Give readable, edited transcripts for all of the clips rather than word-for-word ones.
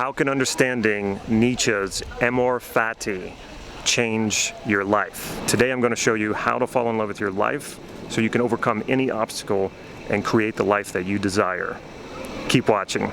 How can understanding Nietzsche's Amor Fati change your life? Today I'm going to show you how to fall in love with your life so you can overcome any obstacle and create the life that you desire. Keep watching.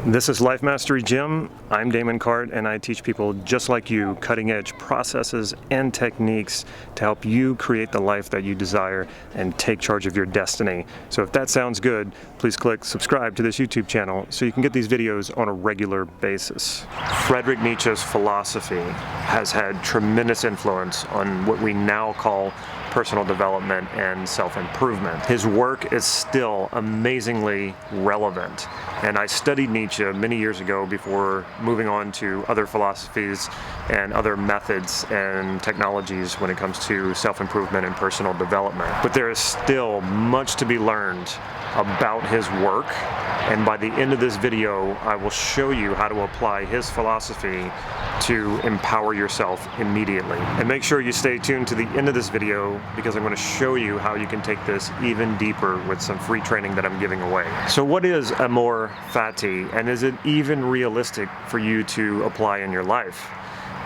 This is Life Mastery Gym. I'm Damon and I teach people just like you cutting-edge processes and techniques to help you create the life that you desire and take charge of your destiny. So if that sounds good, please click subscribe to this YouTube channel so you can get these videos on a regular basis. Friedrich Nietzsche's philosophy has had tremendous influence on what we now call personal development and self-improvement. His work is still amazingly relevant, and I studied Nietzsche many years ago before moving on to other philosophies and other methods and technologies when it comes to self-improvement and personal development. But there is still much to be learned about his work, and by the end of this video I will show you how to apply his philosophy to empower yourself immediately. And make sure you stay tuned to the end of this video because I'm going to show you how you can take this even deeper with some free training that I'm giving away. So what is Amor Fati, and is it even realistic for you to apply in your life?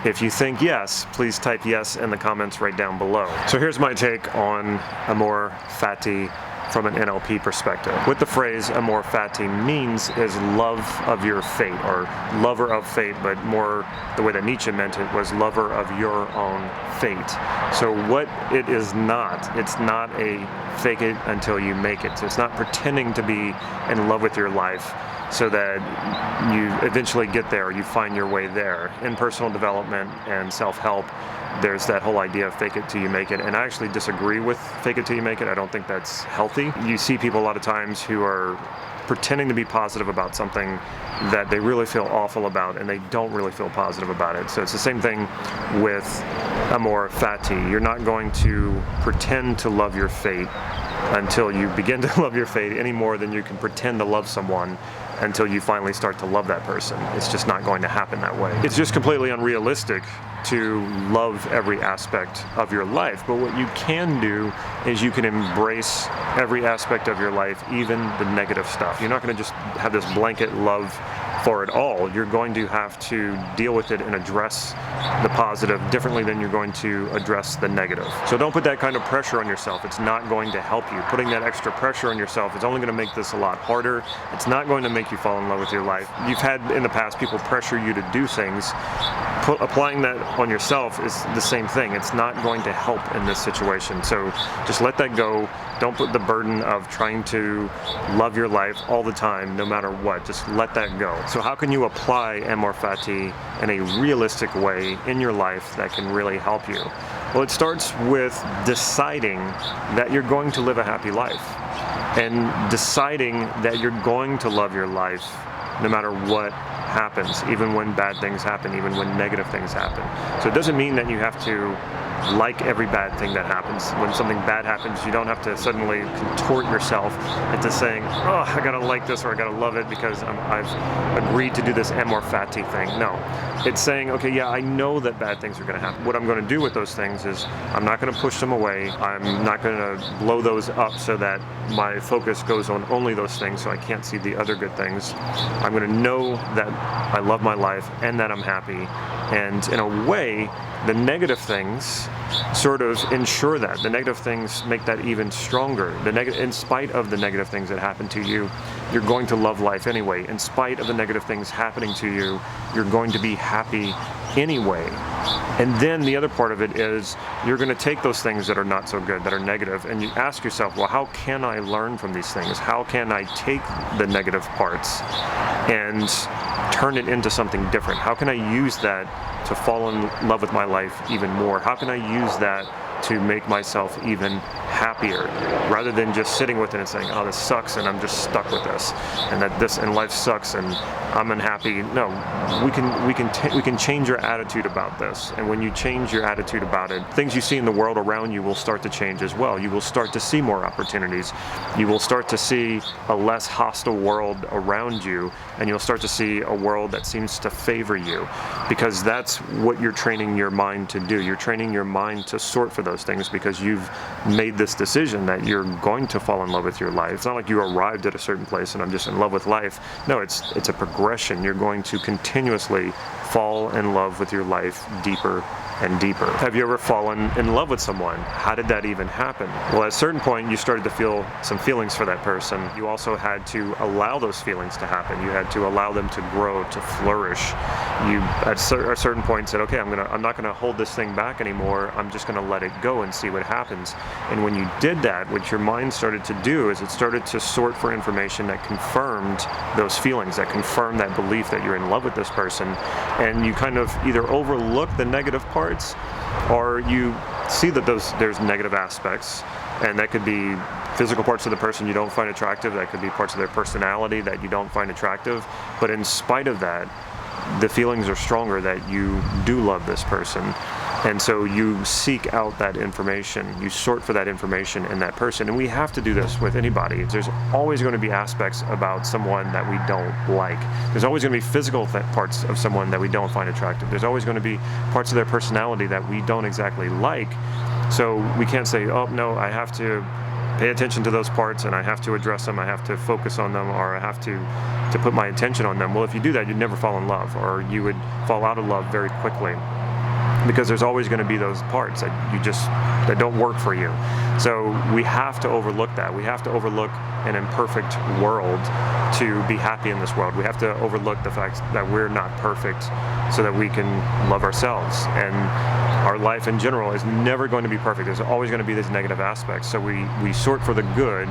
If you think yes, please type yes in the comments right down below. So here's my take on Amor Fati from an NLP perspective. What the phrase Amor Fati means is love of your fate, or lover of fate, but more the way that Nietzsche meant it was lover of your own fate. So what it is not, it's not a fake it until you make it. So it's not pretending to be in love with your life so that you eventually get there, you find your way there. In personal development and self-help, there's that whole idea of fake it till you make it, and I actually disagree with fake it till you make it. I don't think that's healthy. You see people a lot of times who are pretending to be positive about something that they really feel awful about, and they don't really feel positive about it. So it's the same thing with Amor Fati. You're not going to pretend to love your fate until you begin to love your fate any more than you can pretend to love someone until you finally start to love that person. It's just not going to happen that way. It's just completely unrealistic to love every aspect of your life, but what you can do is you can embrace every aspect of your life, even the negative stuff. You're not going to just have this blanket love for it all. You're going to have to deal with it and address the positive differently than you're going to address the negative. So don't put that kind of pressure on yourself. It's not going to help you. Putting that extra pressure on yourself is only going to make this a lot harder. It's not going to make you fall in love with your life. You've had in the past people pressure you to do things. Applying that on yourself is the same thing. It's not going to help in this situation. So just let that go. Don't put the burden of trying to love your life all the time, no matter what. Just let that go. So how can you apply Amor Fati in a realistic way in your life that can really help you? Well, it starts with deciding that you're going to live a happy life, and deciding that you're going to love your life no matter what happens, even when bad things happen, even when negative things happen. So it doesn't mean that you have to like every bad thing that happens. When something bad happens, you don't have to suddenly contort yourself into saying, oh, I gotta like this or I gotta love it because I've agreed to do this Amor Fati thing. No, it's saying, okay, yeah, I know that bad things are gonna happen. What I'm gonna do with those things is I'm not gonna push them away. I'm not gonna blow those up so that my focus goes on only those things so I can't see the other good things. I'm gonna know that I love my life and that I'm happy. And in a way, the negative things sort of ensure that. The negative things make that even stronger. In spite of the negative things that happen to you, you're going to love life anyway. In spite of the negative things happening to you, you're going to be happy anyway. And then the other part of it is you're going to take those things that are not so good, that are negative, and you ask yourself, well, how can I learn from these things? How can I take the negative parts and turn it into something different? How can I use that to fall in love with my life even more? How can I use that to make myself even happier, rather than just sitting with it and saying, oh, this sucks and I'm just stuck with this, and that this and life sucks and I'm unhappy. No, we can change your attitude about this. And when you change your attitude about it, things you see in the world around you will start to change as well. You will start to see more opportunities. You will start to see a less hostile world around you, and you'll start to see a world that seems to favor you, because that's what you're training your mind to do. You're training your mind to sort for those things because you've made this decision that you're going to fall in love with your life. It's not like you arrived at a certain place and I'm just in love with life. No, it's a progression. You're going to continuously fall in love with your life deeper and deeper. Have you ever fallen in love with someone? How did that even happen? Well, at a certain point, you started to feel some feelings for that person. You also had to allow those feelings to happen. You had to allow them to grow, to flourish. You, at a certain point, said, okay, I'm not gonna hold this thing back anymore. I'm just gonna let it go and see what happens. And when you did that, what your mind started to do is it started to sort for information that confirmed those feelings, that confirmed that belief that you're in love with this person. And you kind of either overlook the negative parts, or you see that there's negative aspects, and that could be physical parts of the person you don't find attractive, that could be parts of their personality that you don't find attractive, but in spite of that, the feelings are stronger that you do love this person. And so you seek out that information, you sort for that information in that person. And we have to do this with anybody. There's always going to be aspects about someone that we don't like. There's always going to be physical parts of someone that we don't find attractive. There's always going to be parts of their personality that we don't exactly like. So we can't say, oh no, I have to pay attention to those parts and I have to address them, I have to focus on them, or I have to put my attention on them. Well, if you do that, you'd never fall in love, or you would fall out of love very quickly, because there's always going to be those parts that don't work for you. So we have to overlook that. We have to overlook an imperfect world to be happy in this world. We have to overlook the fact that we're not perfect so that we can love ourselves. And our life in general is never going to be perfect. There's always going to be these negative aspects. So we sort for the good.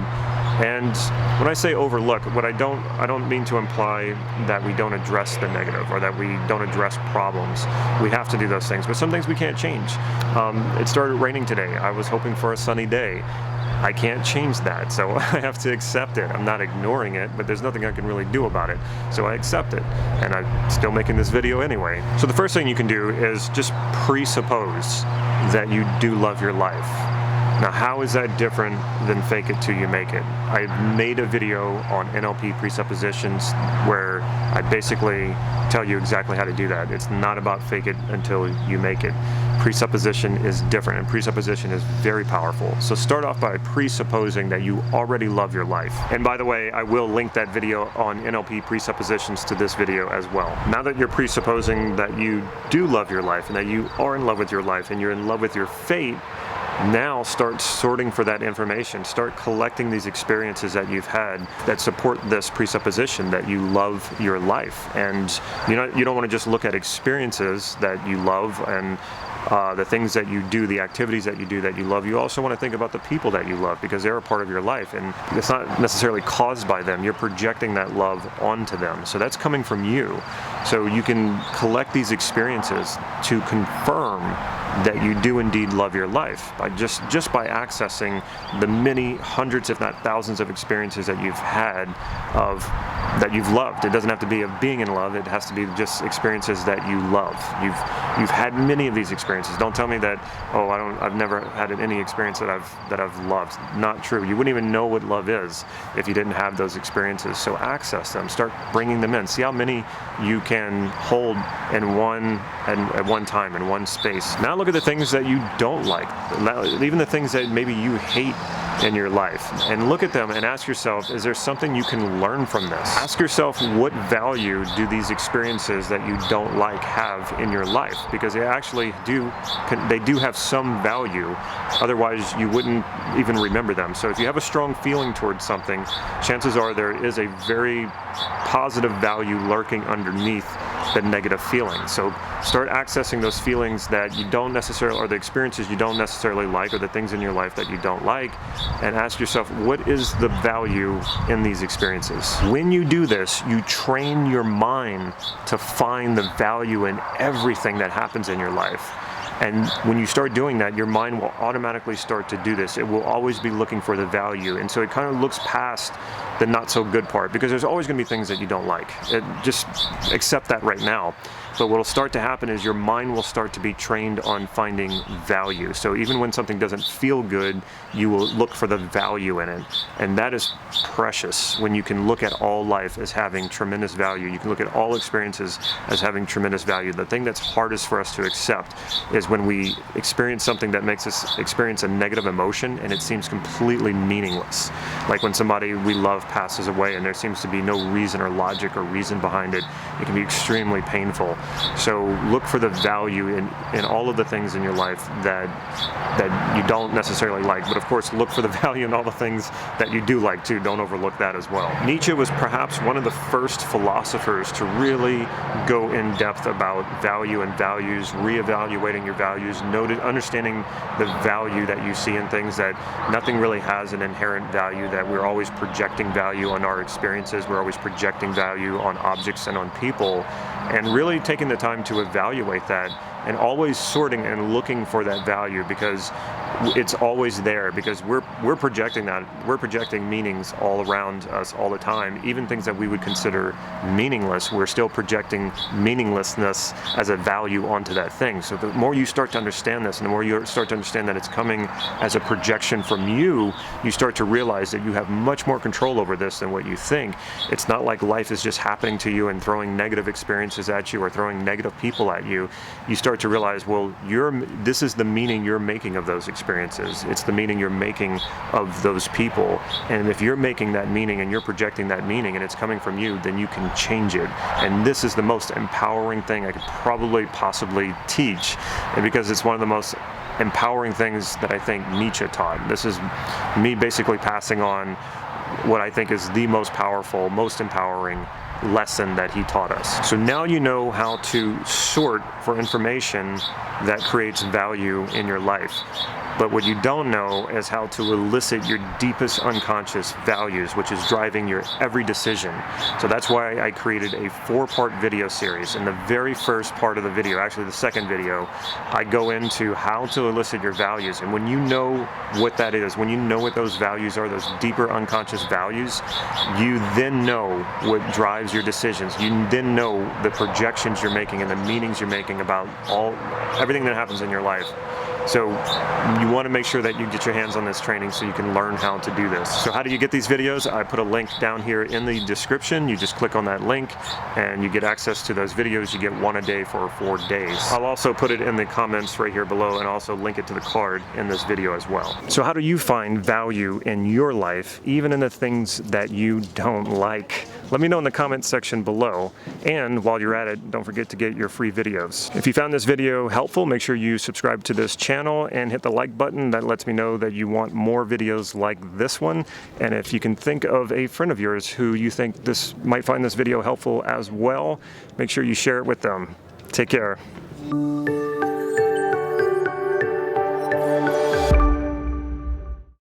And when I say overlook, I don't mean to imply that we don't address the negative or that we don't address problems. We have to do those things, but some things we can't change. It started raining today. I was hoping for a sunny day. I can't change that, so I have to accept it. I'm not ignoring it, but there's nothing I can really do about it. So I accept it, and I'm still making this video anyway. So the first thing you can do is just presuppose that you do love your life. Now, how is that different than fake it till you make it? I made a video on NLP presuppositions where I basically tell you exactly how to do that. It's not about fake it until you make it. Presupposition is different, and presupposition is very powerful. So start off by presupposing that you already love your life. And by the way, I will link that video on NLP presuppositions to this video as well. Now that you're presupposing that you do love your life and that you are in love with your life and you're in love with your fate, now start sorting for that information. Start collecting these experiences that you've had that support this presupposition that you love your life. And you don't want to just look at experiences that you love and the things that you do, the activities that you do that you love. You also want to think about the people that you love, because they're a part of your life, and it's not necessarily caused by them. You're projecting that love onto them. So that's coming from you. So you can collect these experiences to confirm that you do indeed love your life by just by accessing the many hundreds, if not thousands, of experiences that you've had that you've loved. It doesn't have to be of being in love. It has to be just experiences that you love. You've had many of these experiences. Don't tell me that, oh, I've never had any experience that I've loved. Not true. You wouldn't even know what love is if you didn't have those experiences. So access them. Start bringing them in. See how many you can hold at one time, in one space. Now look at the things that you don't like, even the things that maybe you hate in your life, and look at them and ask yourself, is there something you can learn from this? Ask yourself, what value do these experiences that you don't like have in your life? Because they actually do have some value, otherwise you wouldn't even remember them. So if you have a strong feeling towards something, chances are there is a very positive value lurking underneath the negative feeling. So start accessing those feelings that you don't necessarily, or the experiences you don't necessarily like, or the things in your life that you don't like, and ask yourself, what is the value in these experiences? When you do this, you train your mind to find the value in everything that happens in your life. And when you start doing that, your mind will automatically start to do this. It will always be looking for the value. And so it kind of looks past the not so good part, because there's always going to be things that you don't like. Just accept that right now. But what will start to happen is your mind will start to be trained on finding value. So even when something doesn't feel good, you will look for the value in it. And that is precious when you can look at all life as having tremendous value. You can look at all experiences as having tremendous value. The thing that's hardest for us to accept is when we experience something that makes us experience a negative emotion and it seems completely meaningless. Like when somebody we love passes away and there seems to be no reason or logic or reason behind it, it can be extremely painful. So look for the value in all of the things in your life that you don't necessarily like, but of course look for the value in all the things that you do like too. Don't overlook that as well. Nietzsche was perhaps one of the first philosophers to really go in depth about value and values, reevaluating your values, understanding the value that you see in things, that nothing really has an inherent value, that we're always projecting value on our experiences, we're always projecting value on objects and on people, and really taking the time to evaluate that and always sorting and looking for that value, because it's always there, because we're projecting that. We're projecting meanings all around us all the time. Even things that we would consider meaningless, we're still projecting meaninglessness as a value onto that thing. So the more you start to understand this, and the more you start to understand that it's coming as a projection from you, you start to realize that you have much more control over this than what you think. It's not like life is just happening to you and throwing negative experiences at you or throwing negative people at you. You start to realize, well, this is the meaning you're making of those experiences. It's the meaning you're making of those people. And if you're making that meaning and you're projecting that meaning and it's coming from you, then you can change it. And this is the most empowering thing I could possibly teach, and because it's one of the most empowering things that I think Nietzsche taught. This is me basically passing on what I think is the most powerful, most empowering lesson that he taught us. So now you know how to sort for information that creates value in your life. But what you don't know is how to elicit your deepest unconscious values, which is driving your every decision. So that's why I created a 4-part video series. In the very first part of the video, actually the second video, I go into how to elicit your values. And when you know what that is, when you know what those values are, those deeper unconscious values, you then know what drives your decisions. You then know the projections you're making and the meanings you're making about everything that happens in your life. So you want to make sure that you get your hands on this training so you can learn how to do this. So how do you get these videos? I put a link down here in the description. You just click on that link and you get access to those videos. You get one a day for 4 days. I'll also put it in the comments right here below and also link it to the card in this video as well. So how do you find value in your life, even in the things that you don't like? Let me know in the comments section below. And while you're at it, don't forget to get your free videos. If you found this video helpful, make sure you subscribe to this channel and hit the like button. That lets me know that you want more videos like this one. And if you can think of a friend of yours who you think might find this video helpful as well, make sure you share it with them. Take care.